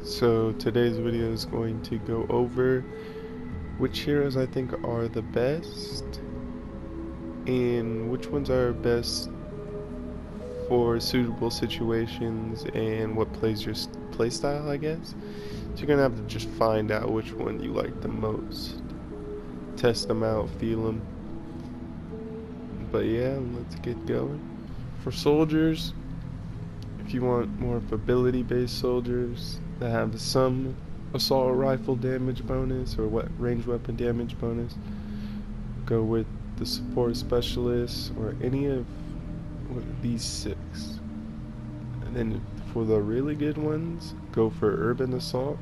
So today's video is going to go over which heroes I think are the best and which ones are best for suitable situations and what plays your playstyle, I guess. So you're gonna have to just find out which one you like the most. Test them out, feel them. But yeah, let's get going. For soldiers, if you want more of ability-based soldiers that have some assault rifle damage bonus or what range weapon damage bonus, go with the support specialist or any of these six. And then for the really good ones, go for urban assault.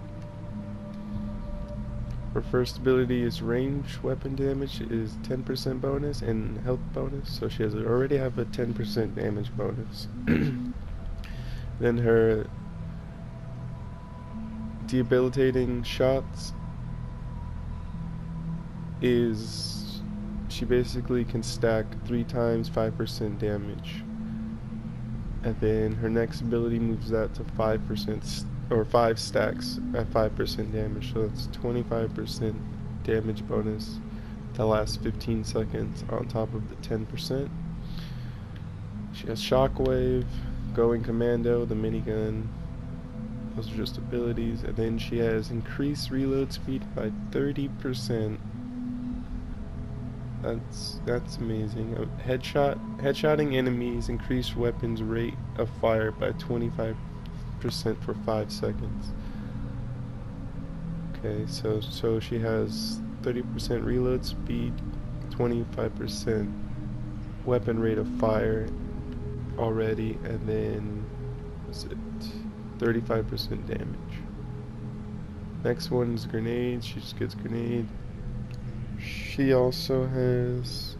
Her first ability is range weapon damage is 10% bonus and health bonus, so she has already have a 10% damage bonus. Then her debilitating shots is she basically can stack 3 times 5% damage. And then her next ability moves that to 5% or 5 stacks at 5% damage, so that's 25% damage bonus that lasts 15 seconds on top of the 10%. She has Shockwave, Going Commando, the minigun. Those are just abilities. And then she has increased reload speed by 30%. That's amazing. Headshotting enemies, increased weapons rate of fire by 25% for 5 seconds. Okay, so she has 30% reload speed, 25% weapon rate of fire already, and then what's it? 35% damage. Next one is grenades. She just gets grenade. She also has,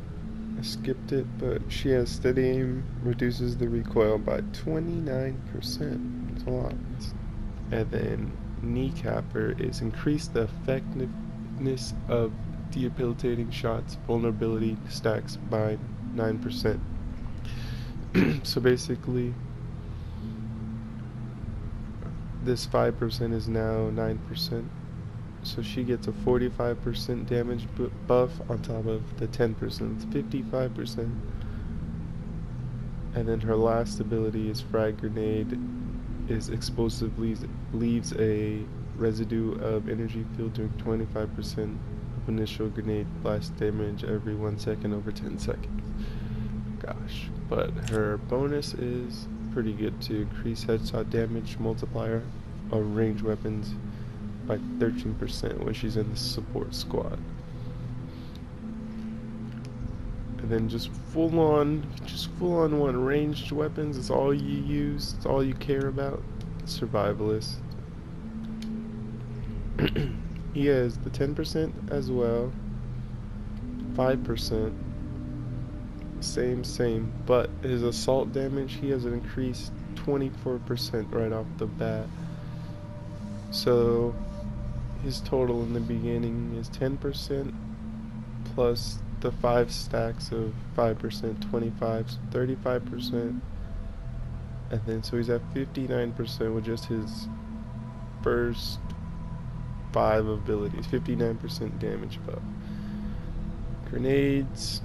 I skipped it, but she has steady aim, reduces the recoil by 29%. That's a lot. And then kneecapper is increase the effectiveness of debilitating shots, vulnerability stacks by 9%. So basically, this 5% is now 9%. So she gets a 45% damage buff on top of the 10%. It's 55%. And then her last ability is frag grenade. Is explosive leaves a residue of energy field doing 25% of initial grenade blast damage every 1 second over 10 seconds. Gosh, but her bonus is pretty good to increase headshot damage multiplier of range weapons by 13% when she's in the support squad. And then just full on one ranged weapons. It's all you use. It's all you care about. Survivalist. He has the 10% as well. 5%. Same. But his assault damage, he has an increased 24% right off the bat. So his total in the beginning is 10% plus the 5 stacks of 5%, 25, so 35%. And then so he's at 59% with just his first 5 abilities, 59% damage buff. Grenades,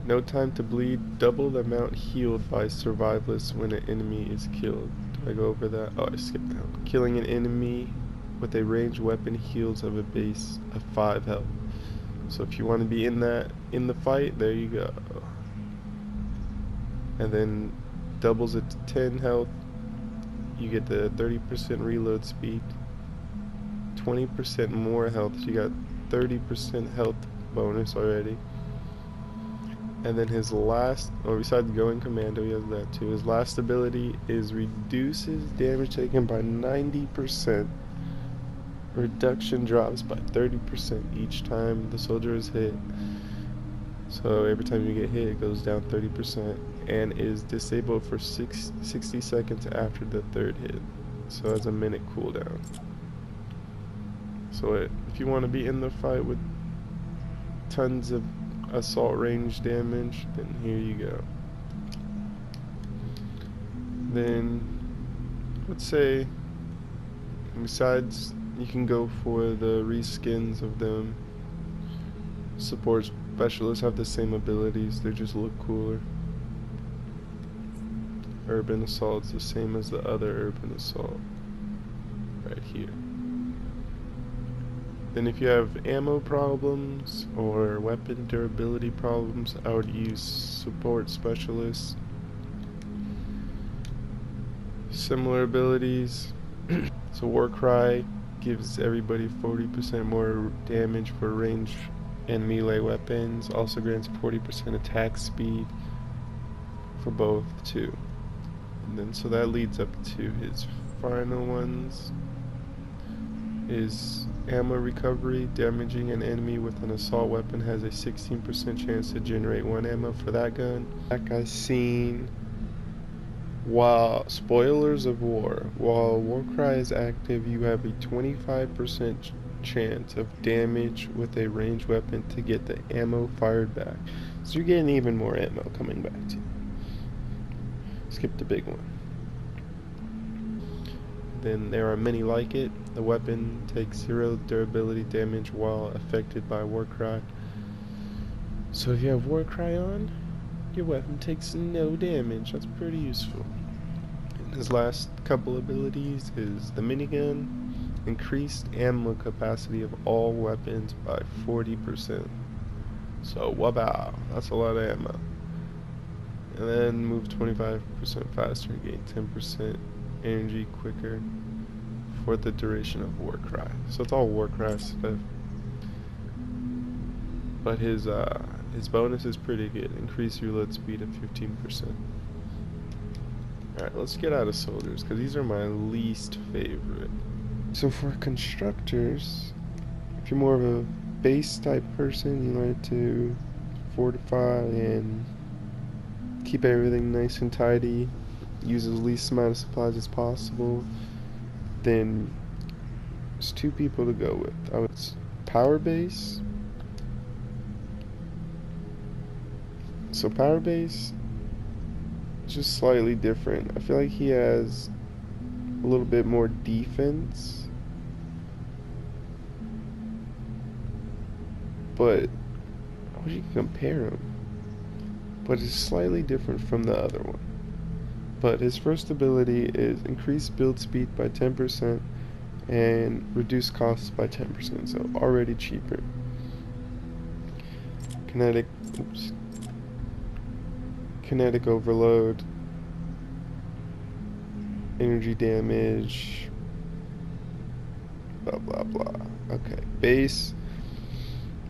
no time to bleed, double the amount healed by survivalists when an enemy is killed. Do I go over that? Oh, I skipped that. Killing an enemy with a ranged weapon heals of a base of 5 health. So if you want to be in the fight, there you go. And then doubles it to 10 health. You get the 30% reload speed, 20% more health. So you got 30% health bonus already. And then his last, or besides Going Commando, he has that too. His last ability is reduces damage taken by 90%. Reduction drops by 30% each time the soldier is hit. So every time you get hit, it goes down 30%, and is disabled for 60 seconds after the 3rd hit. So it has a minute cooldown. So if you want to be in the fight with tons of assault range damage, then here you go. Then let's say Besides, you can go for the reskins of them. Support specialists have the same abilities, they just look cooler. Urban Assault's the same as the other Urban Assault. Right here. Then if you have ammo problems or weapon durability problems, I would use Support Specialists. Similar abilities. So Warcry gives everybody 40% more damage for range and melee weapons. Also grants 40% attack speed for both too. And then so that leads up to his final ones. Is ammo recovery. Damaging an enemy with an assault weapon has a 16% chance to generate 1 ammo for that gun. That guy's seen. While spoilers of war, while Warcry is active, you have a 25% chance of damage with a ranged weapon to get the ammo fired back. So you're getting even more ammo coming back to you. Skip the big one. Then there are many like it. The weapon takes 0 durability damage while affected by Warcry. So if you have Warcry on, your weapon takes no damage. That's pretty useful. And his last couple abilities is the minigun. Increased ammo capacity of all weapons by 40%. So wow, that's a lot of ammo. And then move 25% faster and gain 10% energy quicker for the duration of Warcry. So it's all Warcry stuff. But his bonus is pretty good. Increase reload speed of 15%. Alright, let's get out of soldiers, because these are my least favorite. So for constructors, if you're more of a base type person, you like to fortify and keep everything nice and tidy, use as least amount of supplies as possible, then there's 2 people to go with. I would power base. So power base, just slightly different. I feel like he has a little bit more defense, but I wish you could compare him. But it's slightly different from the other one. But his first ability is increase build speed by 10% and reduce costs by 10%, so already cheaper. Kinetic overload, energy damage, blah blah blah. Okay, base.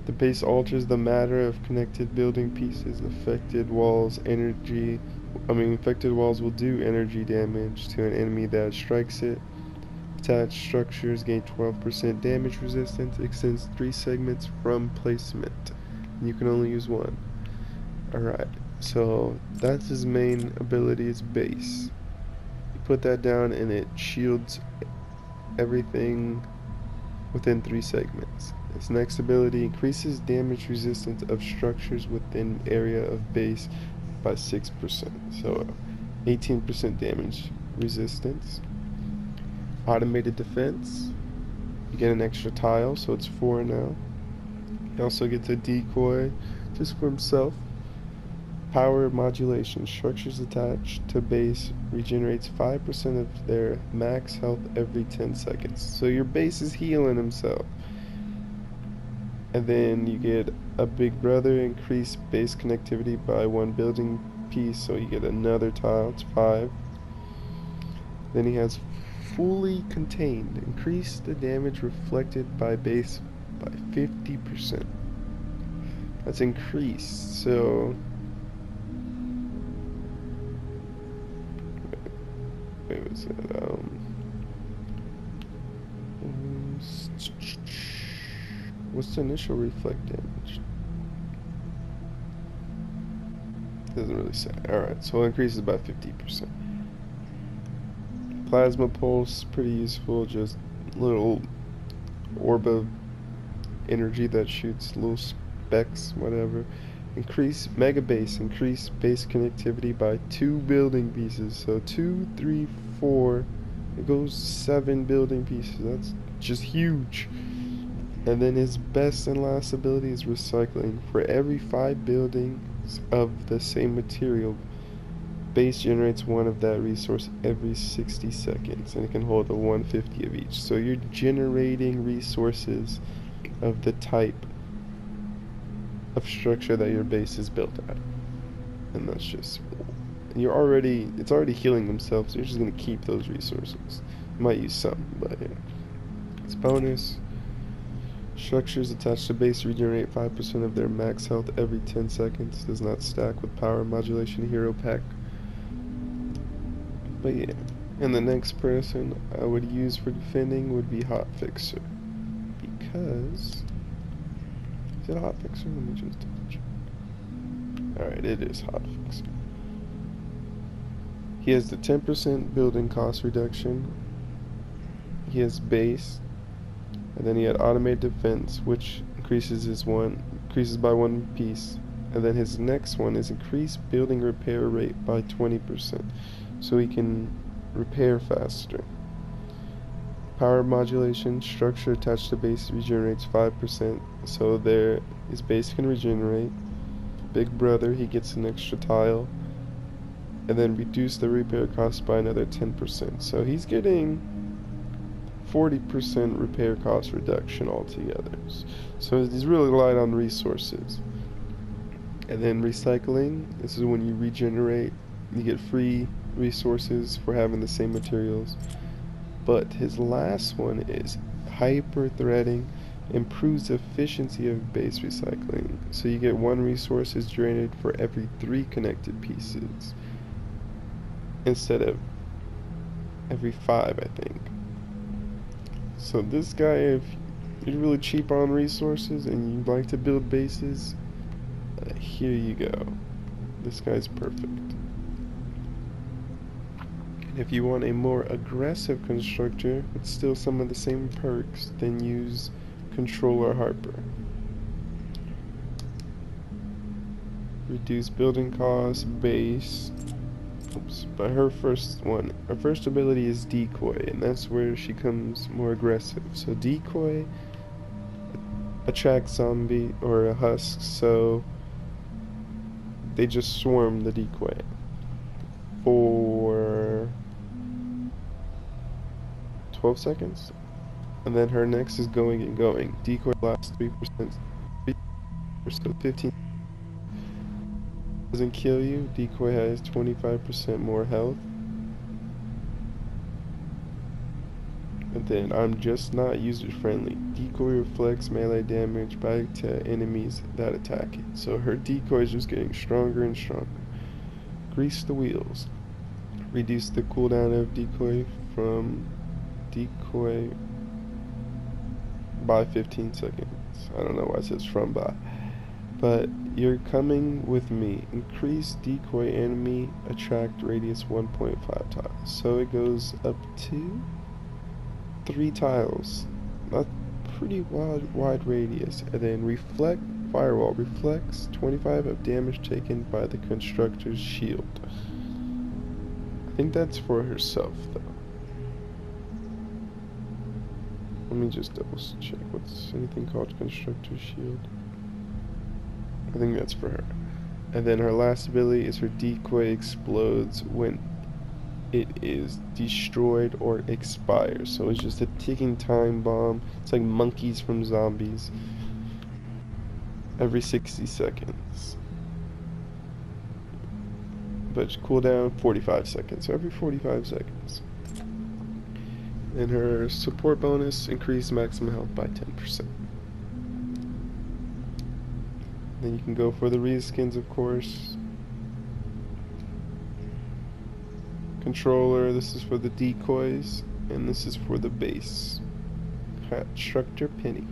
The base alters the matter of connected building pieces. Affected walls will do energy damage to an enemy that strikes it. Attached structures gain 12% damage resistance. Extends 3 segments from placement. And you can only use 1. Alright, so that's his main ability, is base. You put that down and it shields everything within 3 segments. Its next ability increases damage resistance of structures within area of base by 6%. So 18% damage resistance. Automated defense. You get an extra tile, so it's 4 now. He also gets a decoy just for himself. Power modulation. Structures attached to base regenerates 5% of their max health every 10 seconds. So your base is healing himself. And then you get a big brother, increase base connectivity by 1 building piece, so you get another tile, it's 5. Then he has fully contained, increase the damage reflected by base by 50%. That's increased, so wait, was it what's the initial reflect damage? Doesn't really say. Alright, so it increases by 50%. Plasma pulse, pretty useful, just little orb of energy that shoots little specks, whatever. Increase mega base, increase base connectivity by 2 building pieces. So 2, 3, 4, It goes 7 building pieces. That's just huge. And then his best and last ability is recycling. For every 5 buildings of the same material, base generates 1 of that resource every 60 seconds, and it can hold a 150 of each. So you're generating resources of the type of structure that your base is built at. And that's just, it's already healing themselves, so you're just gonna keep those resources. You might use some, but yeah. It's bonus. Structures attached to base regenerate 5% of their max health every 10 seconds. Does not stack with power modulation hero pack. But yeah. And the next person I would use for defending would be Hot Fixer. Because... is it Hot Fixer? Let me just double check. Alright, it is Hot Fixer. He has the 10% building cost reduction. He has base. And then he had automated defense, which increases by 1 piece. And then his next one is increased building repair rate by 20%, so he can repair faster. Power modulation, structure attached to base regenerates 5%, so his base can regenerate. Big Brother, he gets an extra tile. And then reduce the repair cost by another 10%. So he's getting 40% repair cost reduction altogether. So he's really light on resources. And then recycling, this is when you regenerate, you get free resources for having the same materials. But his last one is hyper threading, improves efficiency of base recycling. So you get 1 resource is generated for every 3 connected pieces, instead of every 5, I think. So this guy, if you're really cheap on resources and you like to build bases, here you go. This guy's perfect. And if you want a more aggressive constructor with still some of the same perks, then use Controller Harper. Reduce building costs, base. Oops, but her first ability is Decoy, and that's where she comes more aggressive. So Decoy attracts zombie or a husk, so they just swarm the decoy for 12 seconds. And then her next is going and going. Decoy lasts 3%, so 15. Doesn't kill you. Decoy has 25% more health. And then I'm just not user friendly. Decoy reflects melee damage back to enemies that attack it. So her decoy is just getting stronger and stronger. Grease the wheels. Reduce the cooldown of decoy by 15 seconds. I don't know why it says from by. But you're coming with me. Increase decoy enemy attract radius 1.5 tiles. So it goes up to 3 tiles. That's pretty wide radius. And then reflect firewall reflects 25 of damage taken by the constructor's shield. I think that's for herself though. Let me just double check. What's anything called constructor's shield? I think that's for her. And then her last ability is her decoy explodes when it is destroyed or expires. So it's just a ticking time bomb. It's like monkeys from zombies. Every 60 seconds. But cooldown 45 seconds. So every 45 seconds. And her support bonus increased maximum health by 10%. Then you can go for the reskins, of course. Controller, this is for the decoys, and this is for the base. Constructor Penny.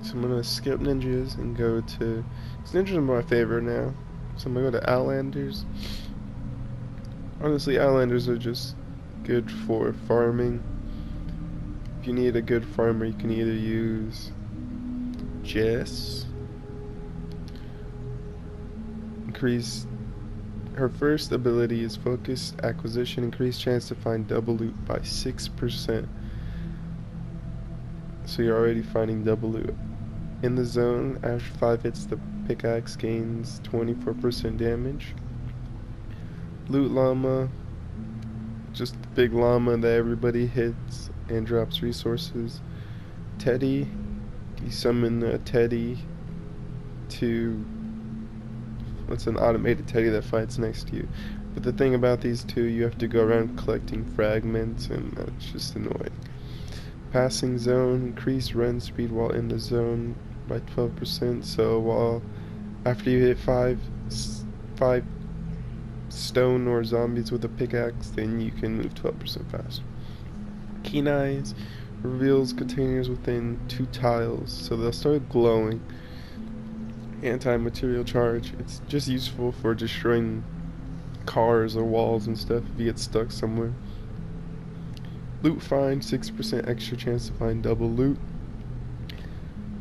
So I'm gonna skip ninjas and go to, because ninjas are my favorite now. So I'm gonna go to Outlanders. Honestly, Outlanders are just good for farming. If you need a good farmer, you can either use Jess, increase Her first ability is Focus Acquisition, increased chance to find double loot by 6%. So you're already finding double loot. In the zone, after 5 hits, the pickaxe gains 24% damage. Loot Llama, just the big llama that everybody hits and drops resources. Teddy, you summon a Teddy to... It's an automated Teddy that fights next to you. But the thing about these two, you have to go around collecting fragments, and that's just annoying. Passing zone, increase run speed while in the zone by 12%. So while after you hit five stone or zombies with a pickaxe, then you can move 12% faster. Keen Eyes reveals containers within 2 tiles, so they'll start glowing. Anti-material charge, it's just useful for destroying cars or walls and stuff if you get stuck somewhere. Loot Find, 6% extra chance to find double loot.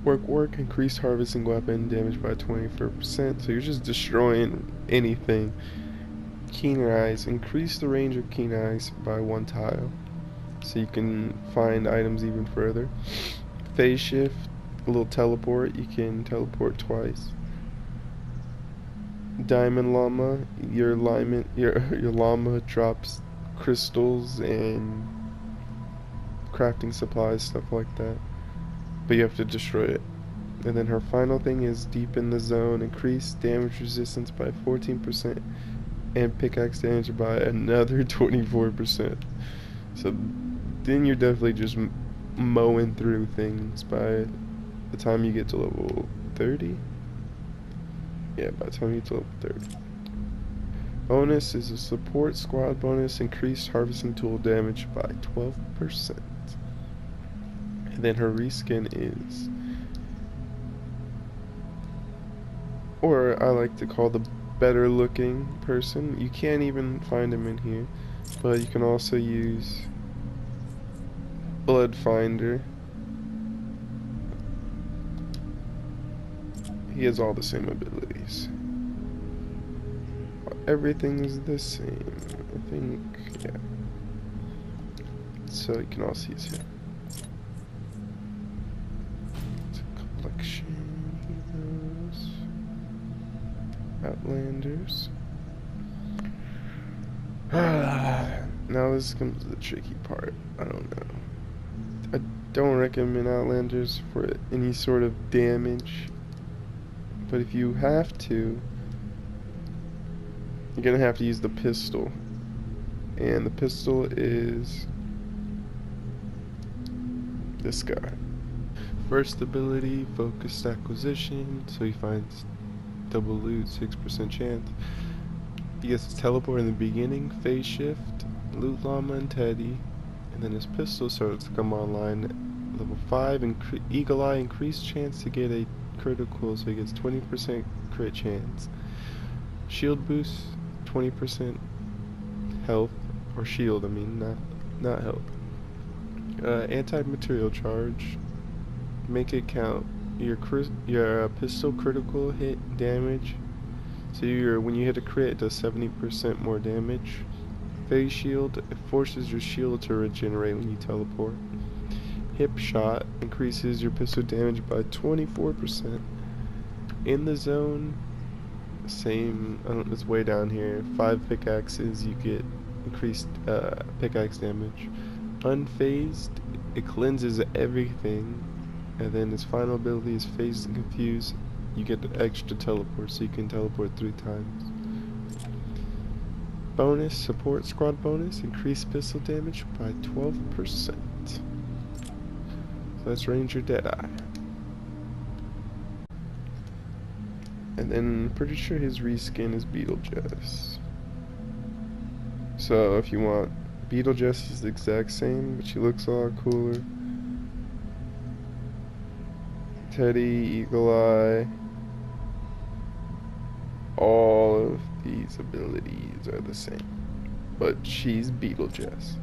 Work, increased harvesting weapon damage by 24%, so you're just destroying anything. Keen Eyes, increase the range of Keen Eyes by 1 tile, so you can find items even further. Phase Shift, a little teleport, you can teleport twice. Diamond Llama, your llama drops crystals and crafting supplies, stuff like that, but you have to destroy it. And then her final thing is Deepen the Zone, increase damage resistance by 14% and pickaxe damage by another 24%. So then you're definitely just mowing through things by the time you get to level 30. Yeah, by the time you get to level 30. Bonus is a support squad bonus, increased harvesting tool damage by 12%. And then her reskin is, or I like to call the better looking person. You can't even find him in here, but you can also use Blood Finder. He has all the same abilities. Everything is the same, I think, yeah. So you can also use him. It's a collection heroes. Outlanders. Now this comes to the tricky part. I don't know. I don't recommend Outlanders for any sort of damage. But if you have to, you're gonna have to use the pistol. And the pistol is this guy. First ability, Focused Acquisition, so he finds double loot, 6% chance. He gets his teleport in the beginning, Phase Shift, Loot Llama and Teddy, and then his pistol starts to come online. Level 5, Eagle Eye, increased chance to get a critical, so he gets 20% crit chance. Shield boost, 20% health, or shield, I mean, not health. Anti-material charge, make it count. Your pistol critical hit damage, so when you hit a crit, it does 70% more damage. Phase shield, it forces your shield to regenerate when you teleport. Hip shot increases your pistol damage by 24%. In the zone, same, it's way down here. 5 pickaxes, you get increased pickaxe damage. Unfazed, it cleanses everything. And then his final ability is Phased and Confused. You get the extra teleport, so you can teleport 3 times. Bonus, support squad bonus, increased pistol damage by 12%. So that's Ranger Deadeye. And then I'm pretty sure his reskin is Beetlejuice. So if you want, Beetlejuice is the exact same, but she looks a lot cooler. Teddy, Eagle Eye, all of these abilities are the same, but she's Beetlejuice.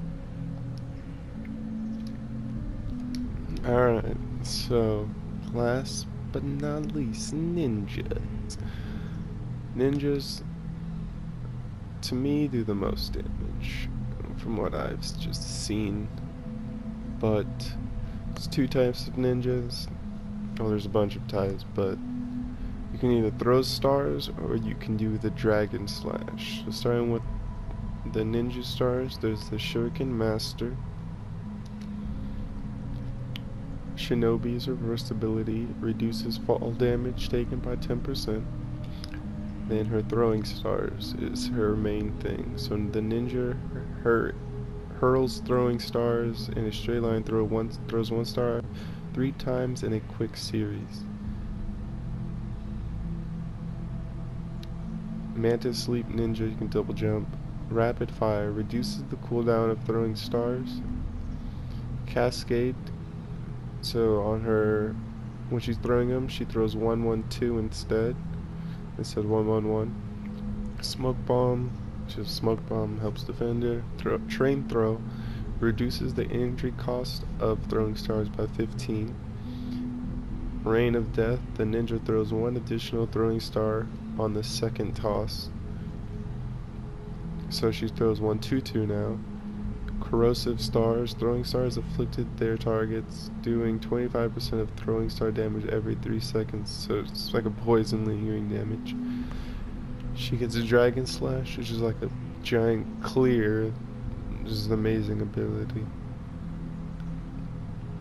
Alright, so last but not least, ninjas. Ninjas to me, do the most damage from what I've just seen. But there's two types of ninjas. Oh, there's a bunch of types, but you can either throw stars or you can do the dragon slash. So starting with the ninja stars, there's the Shuriken Master. Shinobi's reverse ability reduces fall damage taken by 10%. Then her throwing stars is her main thing. So the ninja hurls throwing stars in a straight line, throws one star 3 times in a quick series. Mantis Sleep Ninja, you can double jump. Rapid Fire reduces the cooldown of throwing stars. Cascade, so on her, when she's throwing them, she throws 1-1-2 instead of 1-1-1. Smoke Bomb, just Smoke Bomb helps defender. Train Throw reduces the entry cost of throwing stars by 15. Rain of Death, the ninja throws 1 additional throwing star on the second toss. So she throws 1-2-2 now. Corrosive Stars, throwing stars afflicted their targets, doing 25% of throwing star damage every 3 seconds, so it's like a poison lingering damage. She gets a Dragon Slash, which is like a giant clear, which is an amazing ability.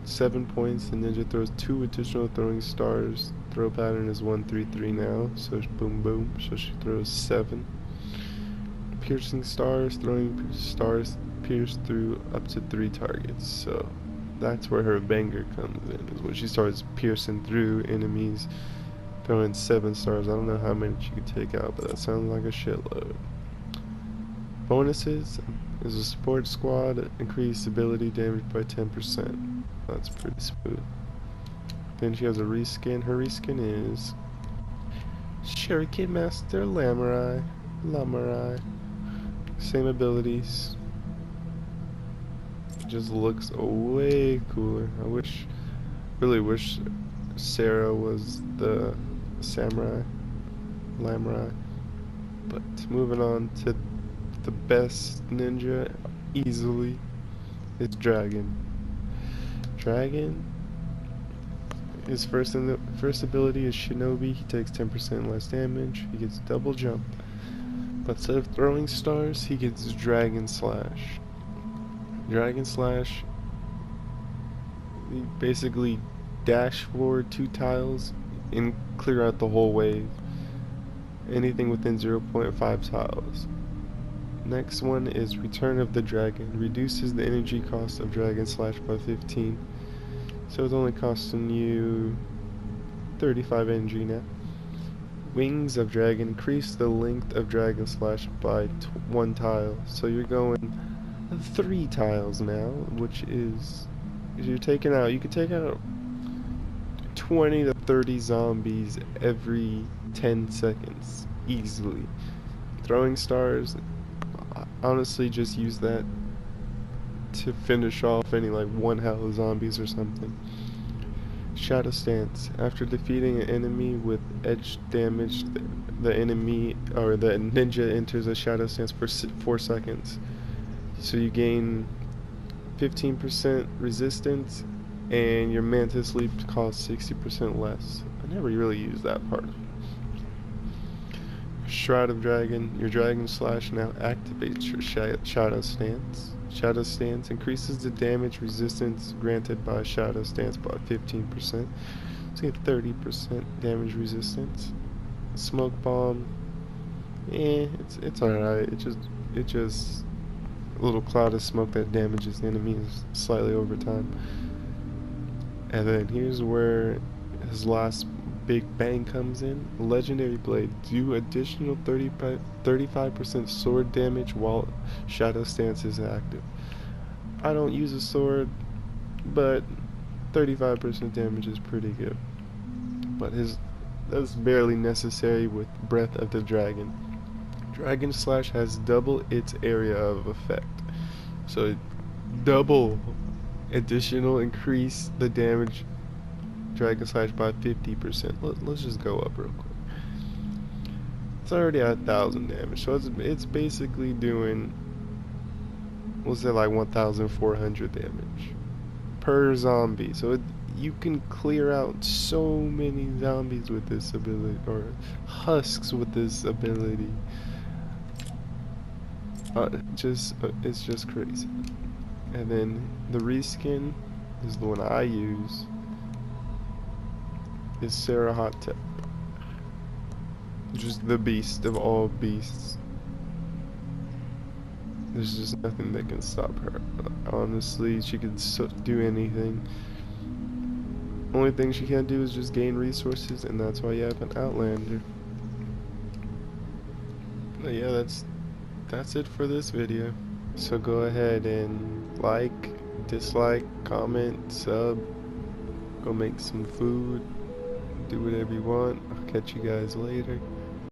7 points, the ninja throws 2 additional throwing stars. Throw pattern is 1-3-3 now, so boom boom, so she throws 7. Piercing Stars, throwing stars pierce through up to 3 targets, so that's where her banger comes in, is when she starts piercing through enemies, throwing 7 stars. I don't know how many she could take out, but that sounds like a shitload. Bonuses is a support squad, increased ability damage by 10%. That's pretty smooth. Then she has a reskin. Her reskin is Shuriken Master Lamurai. Same abilities. Just looks way cooler. Really wish Sarah was the Lamurai. But moving on to the best ninja, easily, is Dragon. Dragon, his first ability is Shinobi. He takes 10% less damage. He gets double jump. But instead of throwing stars, he gets Dragon Slash. Dragon Slash, you basically dash forward 2 tiles and clear out the whole wave. Anything within 0.5 tiles. Next one is Return of the Dragon. Reduces the energy cost of Dragon Slash by 15. So it's only costing you 35 energy now. Wings of Dragon, increase the length of Dragon Slash by 1 tile. So you're going 3 tiles now, which is you can take out 20 to 30 zombies every 10 seconds easily. Throwing stars, honestly, just use that to finish off any like 1 health zombies or something. Shadow Stance. After defeating an enemy with edge damage, the enemy or the ninja enters a Shadow Stance for 4 seconds. So you gain 15% resistance, and your Mantis Sleep costs 60% less. I never really used that part. Shroud of Dragon. Your Dragon Slash now activates your Shadow Stance. Shadow Stance increases the damage resistance granted by Shadow Stance by 15%. So you get 30% damage resistance. Smoke Bomb. It's alright. It just a little cloud of smoke that damages enemies slightly over time. And then here's where his last big bang comes in. Legendary Blade. Do additional 35% sword damage while Shadow Stance is active. I don't use a sword, but 35% damage is pretty good. But that's barely necessary with Breath of the Dragon. Dragon Slash has double its area of effect. So double additional increase the damage Dragon Slash by 50%. Let's just go up real quick. It's already at 1,000 damage, so it's basically doing, we'll say like 1,400 damage per zombie. So you can clear out so many zombies with this ability, or husks with this ability. It's just crazy. And then the reskin is the one I use. Is Sarah Hot, just the beast of all beasts. There's just nothing that can stop her. Honestly, she could do anything. Only thing she can't do is just gain resources, and that's why you have an Outlander. But yeah, that's it for this video. So go ahead and like, dislike, comment, sub, go make some food, do whatever you want. I'll catch you guys later.